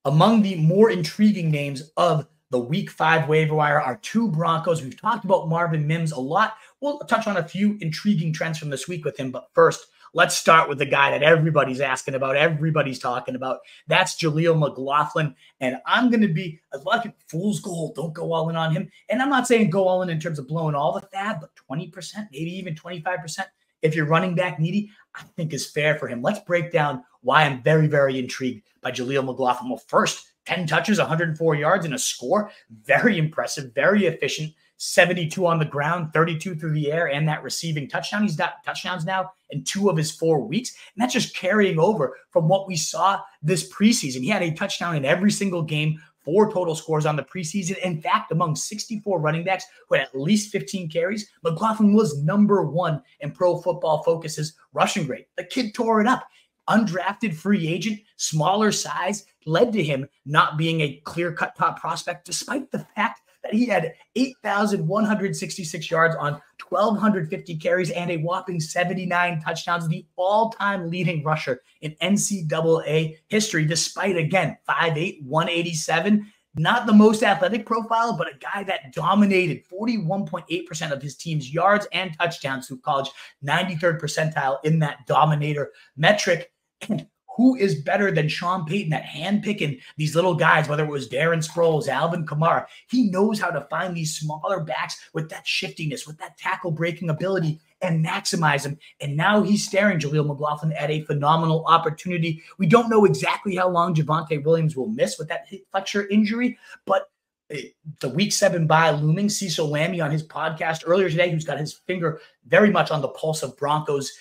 Among the more intriguing names of the Week 5 waiver wire are two Broncos. We've talked about Marvin Mims a lot. We'll touch on a few intriguing trends from this week with him. But first, let's start with the guy that everybody's asking about, everybody's talking about. That's Jaleel McLaughlin. And I'm going to be, a lot of people, fool's gold, don't go all in on him. And I'm not saying go all in terms of blowing all the FAAB, but 20%, maybe even 25%. If you're running back needy, I think is fair for him. Let's break down why I'm very, very intrigued by Jaleel McLaughlin. Well, first, 10 touches, 104 yards, and a score. Very impressive, very efficient. 72 on the ground, 32 through the air, and that receiving touchdown. He's got touchdowns now in 2 of his 4 weeks. And that's just carrying over from what we saw this preseason. He had a touchdown in every single game, 4 total scores on the preseason. In fact, among 64 running backs who had at least 15 carries, McLaughlin was #1 in Pro Football Focus's rushing grade. The kid tore it up. Undrafted free agent, smaller size, led to him not being a clear-cut top prospect, despite the fact that he had 8,166 yards on 1,250 carries and a whopping 79 touchdowns, the all-time leading rusher in NCAA history, despite, again, 5'8", 187, not the most athletic profile, but a guy that dominated 41.8% of his team's yards and touchdowns through college, 93rd percentile in that dominator metric. And who is better than Sean Payton at handpicking these little guys, whether it was Darren Sproles, Alvin Kamara? He knows how to find these smaller backs with that shiftiness, with that tackle breaking ability, and maximize them. And now he's staring Jaleel McLaughlin at a phenomenal opportunity. We don't know exactly how long Javonte Williams will miss with that hip flexor injury, but the Week 7 bye looming. Cecil Lammey on his podcast earlier today, who's got his finger very much on the pulse of Broncos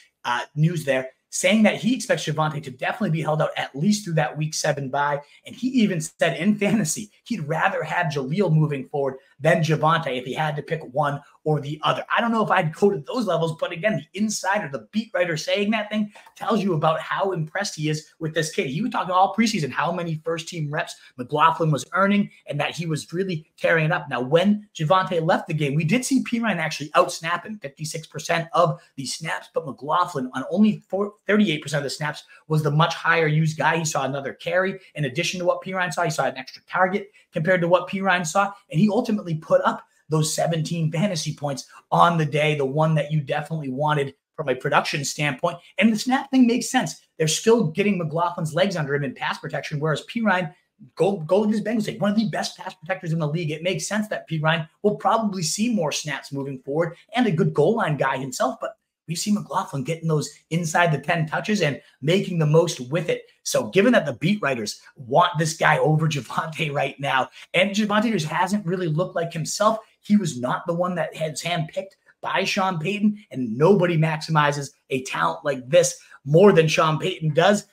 news there, saying that he expects Javonte to definitely be held out at least through that Week 7 bye. And he even said in fantasy, he'd rather have Jaleel moving forward than Javonte if he had to pick one or the other. I don't know if I'd go to those levels, but again, the insider, the beat writer saying that thing tells you about how impressed he is with this kid. He was talking all preseason how many first-team reps McLaughlin was earning and that he was really tearing it up. Now, when Javonte left the game, we did see Pirine actually out-snap him, 56% of the snaps, but McLaughlin on only 38% of the snaps was the much higher used guy. He saw another carry in addition to what Pirine saw. He saw an extra target compared to what Pirine saw, and he ultimately put up those 17 fantasy points on the day, the one that you definitely wanted from a production standpoint. And the snap thing makes sense. They're still getting McLaughlin's legs under him in pass protection, whereas Pirine, go to his Bengals sake, one of the best pass protectors in the league. It makes sense that Pirine will probably see more snaps moving forward and a good goal line guy himself, but we see McLaughlin getting those inside the 10 touches and making the most with it. So given that the beat writers want this guy over Javonte right now, and Javonte just hasn't really looked like himself, he was not the one that has handpicked by Sean Payton, and nobody maximizes a talent like this more than Sean Payton does.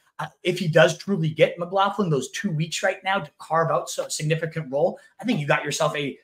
If he does truly get McLaughlin those 2 weeks right now to carve out a significant role, I think you got yourself a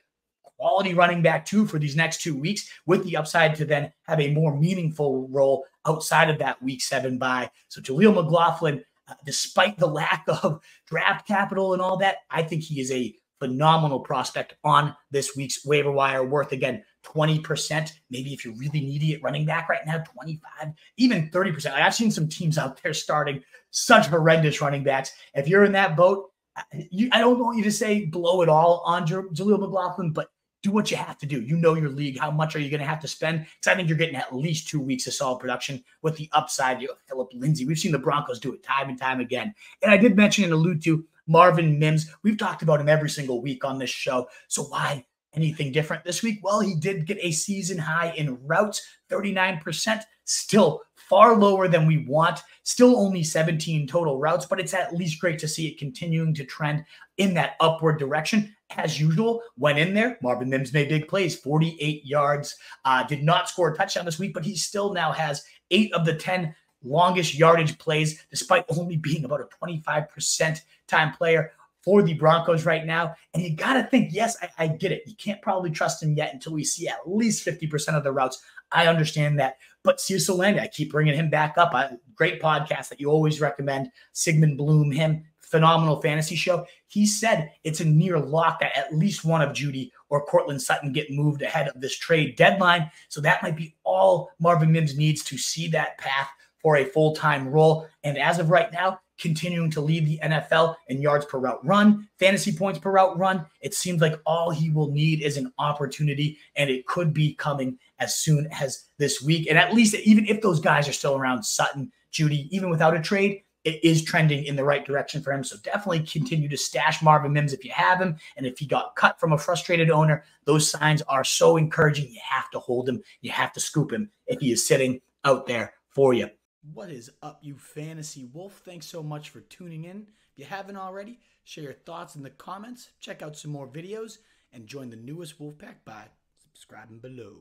quality running back too for these next 2 weeks, with the upside to then have a more meaningful role outside of that Week 7 bye. So Jaleel McLaughlin, despite the lack of draft capital and all that, I think he is a phenomenal prospect on this week's waiver wire, worth, again, 20%. Maybe if you're really needy at running back right now, 25, even 30%. I've seen some teams out there starting such horrendous running backs. If you're in that boat, I don't want you to say blow it all on Jaleel McLaughlin, but do what you have to do. You know your league. How much are you going to have to spend? Because I think you're getting at least 2 weeks of solid production with the upside. You have Phillip Lindsay. We've seen the Broncos do it time and time again. And I did mention and allude to Marvin Mims. We've talked about him every single week on this show. So why anything different this week? Well, he did get a season high in routes, 39%, still far lower than we want, still only 17 total routes, but it's at least great to see it continuing to trend in that upward direction. As usual, went in there, Marvin Mims made big plays, 48 yards, did not score a touchdown this week, but he still now has 8 of the 10 longest yardage plays, despite only being about a 25% time player for the Broncos right now. And you got to think, yes, I get it. You can't probably trust him yet until we see at least 50% of the routes. I understand that. But Cecil Lammey, I keep bringing him back up. A great podcast that you always recommend. Sigmund Bloom, him, phenomenal fantasy show. He said it's a near lock that at least one of Judy or Cortland Sutton get moved ahead of this trade deadline. So that might be all Marvin Mims needs to see that path for a full-time role. And as of right now, continuing to lead the NFL in yards per route run, fantasy points per route run. It seems like all he will need is an opportunity, and it could be coming as soon as this week. And at least even if those guys are still around, Sutton, Judy, even without a trade, it is trending in the right direction for him. So definitely continue to stash Marvin Mims if you have him. And if he got cut from a frustrated owner, those signs are so encouraging. You have to hold him. You have to scoop him if he is sitting out there for you. What is up, you fantasy wolf? Thanks so much for tuning in. If you haven't already, share your thoughts in the comments, check out some more videos, and join the newest Wolfpack by subscribing below.